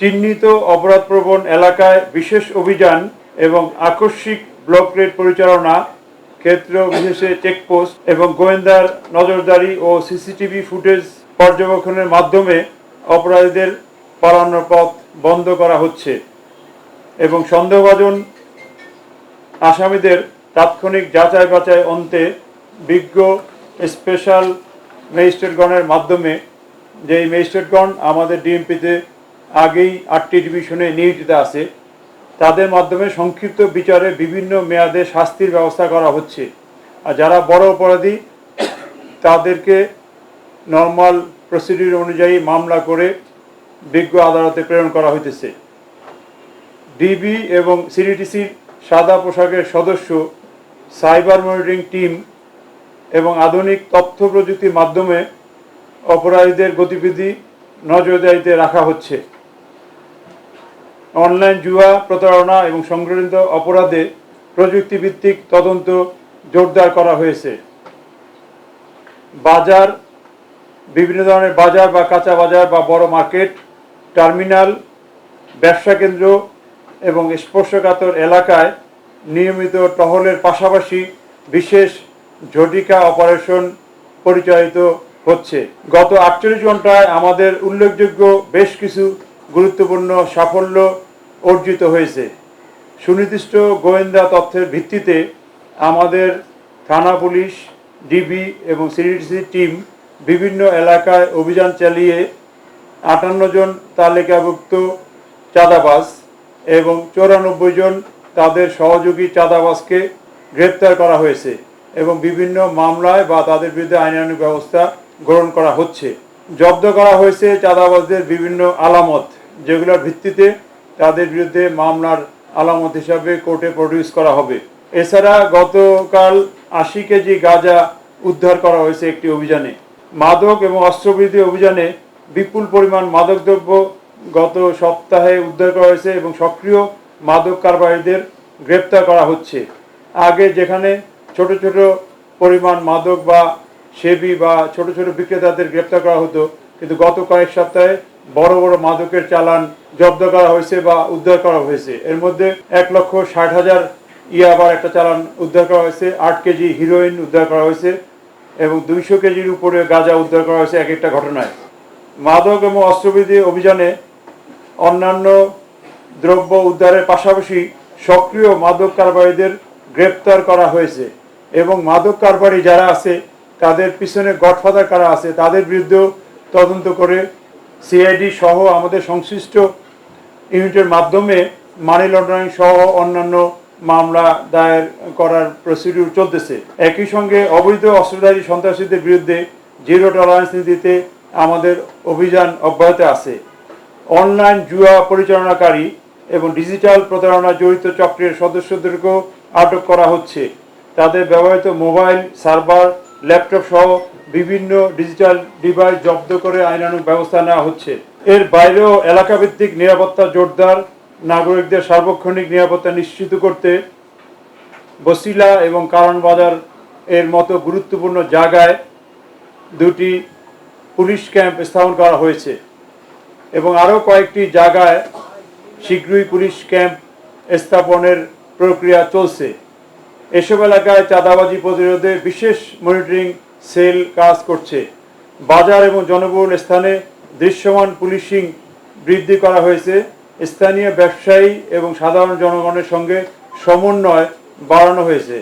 চিহ্নিত অপরাধপ্রবণ এলাকায় বিশেষ অভিযান এবং আকস্মিক ব্লক রেড পরিচালনা, ক্ষেত্র বিশেষে চেকপোস্ট এবং গোয়েন্দার নজরদারি ও সিসিটিভি ফুটেজ পর্যবেক্ষণের মাধ্যমে অপরাধীদের পালানোর পথ বন্ধ করা হচ্ছে এবং সন্দেহভাজন আসামিদের তাৎক্ষণিক যাচাই বাছাই অন্তে বিজ্ঞ স্পেশাল ম্যাজিস্ট্রেটগণের মাধ্যমে, যেই ম্যাজিস্ট্রেটগণ আমাদের ডিএমপিতে আগেই 8টি ডিভিশনে নিয়োজিত আছে, তাদের মাধ্যমে সংক্ষিপ্ত বিচারে বিভিন্ন মেয়াদে শাস্তির ব্যবস্থা করা হচ্ছে। আর যারা বড় অপরাধী তাদেরকে নর্মাল প্রসিডিউর অনুযায়ী মামলা করে বিজ্ঞ আদালতে প্রেরণ করা হইতেছে। ডিবি এবং সিডিটিসির সাদা পোশাকের সদস্য, সাইবার মনিটরিং টিম এবং আধুনিক তথ্য প্রযুক্তির মাধ্যমে অপরাধীদের গতিবিধি নজরদারিতে রাখা হচ্ছে। অনলাইন জুয়া, প্রতারণা এবং সংগঠিত অপরাধে প্রযুক্তিভিত্তিক তদন্ত জোরদার করা হয়েছে। বাজার, বিভিন্ন ধরনের বাজার বা কাঁচা বাজার বা বড় মার্কেট, টার্মিনাল, ব্যবসা কেন্দ্র এবং স্পর্শকাতর এলাকায় নিয়মিত টহলের পাশাপাশি বিশেষ ঝটিকা অপারেশন পরিচালিত হচ্ছে। গত 48 ঘন্টায় আমাদের উল্লেখযোগ্য বেশ কিছু গুরুত্বপূর্ণ সাফল্য অর্জিত হয়েছে। সুনির্দিষ্ট গোয়েন্দা তথ্যের ভিত্তিতে আমাদের থানা পুলিশ, ডিবি এবং সিডিটিসি টিম বিভিন্ন এলাকায় অভিযান চালিয়ে 58 জন তালিকাভুক্ত চাঁদাবাজ এবং 94 জন তাদের সহযোগী চাঁদাবাজকে গ্রেপ্তার করা হয়েছে এবং বিভিন্ন মামলায় বা তাদের বিরুদ্ধে আইনানুগ ব্যবস্থা গ্রহণ করা হচ্ছে। জব্দ করা হয়েছে চাঁদাবাজদের বিভিন্ন আলামত, যেগুলোর ভিত্তিতে তাদের বিরুদ্ধে মামলার আলামত হিসাবে কোর্টে প্রডিউস করা হবে। এছাড়া গতকাল 80 কেজি গাঁজা উদ্ধার করা হয়েছে একটি অভিযানে। মাদক এবং অস্ত্রবিরোধী অভিযানে বিপুল পরিমাণ মাদকদ্রব্য গত সপ্তাহে উদ্ধার করা হয়েছে এবং সক্রিয় মাদক কারবারিদের গ্রেপ্তার করা হচ্ছে। আগে যেখানে ছোট ছোট পরিমাণ মাদক বা সেবি বা ছোট ছোট বিক্রেতাদের গ্রেপ্তার করা হতো, কিন্তু গত কয়েক সপ্তাহে বড় বড় মাদকের চালান জব্দ করা হয়েছে বা উদ্ধার করা হয়েছে। এর মধ্যে 1,60,000 ইয়াবার একটা চালান উদ্ধার করা হয়েছে, 8 কেজি হিরোইন উদ্ধার করা হয়েছে এবং 200 কেজির উপরে গাঁজা উদ্ধার করা হয়েছে এক একটা ঘটনায়। মাদক এবং অস্ত্রবিরোধী অভিযানে অন্যান্য দ্রব্য উদ্ধারের পাশাপাশি সক্রিয় মাদক কারবারিদের গ্রেপ্তার করা হয়েছে এবং মাদক কারবারি যারা আছে তাদের পিছনে গডফাদার কারা আছে তাদের বিরুদ্ধেও তদন্ত করে সিআইডি সহ আমাদের সংশ্লিষ্ট ইউনিটের মাধ্যমে মানি লন্ডারিং সহ অন্যান্য মামলা দায়ের করার প্রসিডিউর চলতেছে। একই সঙ্গে অবৈধ অস্ত্রধারী সন্ত্রাসীদের বিরুদ্ধে জিরো টলারেন্স নীতিতে আমাদের অভিযান অব্যাহত আছে। অনলাইন জুয়া পরিচালনাকারী এবং ডিজিটাল প্রতারণা জড়িত চক্রের সদস্যদেরকেও আটক করা হচ্ছে। তাদের ব্যবহৃত মোবাইল, সার্ভার, ল্যাপটপ সহ বিভিন্ন ডিজিটাল ডিভাইস জব্দ করে আইনানুগ ব্যবস্থা নেওয়া হচ্ছে। এর বাইরেও এলাকাভিত্তিক নিরাপত্তা জোরদার, নাগরিকদের সার্বক্ষণিক নিরাপত্তা নিশ্চিত করতে বসিলা এবং কারণ বাজার এর মতো গুরুত্বপূর্ণ জায়গায় 2টি পুলিশ ক্যাম্প স্থাপন করা হয়েছে এবং আরও কয়েকটি জায়গায় শীঘ্রই পুলিশ ক্যাম্প স্থাপনের প্রক্রিয়া চলছে। এসব এলাকায় চাঁদাবাজি প্রতিরোধে বিশেষ মনিটরিং সেল কাজ করছে। বাজার এবং জনবহুল স্থানে দৃশ্যমান পুলিশিং বৃদ্ধি করা হয়েছে। স্থানীয় ব্যবসায়ী এবং সাধারণ জনগণের সঙ্গে সমন্বয় বাড়ানো হয়েছে।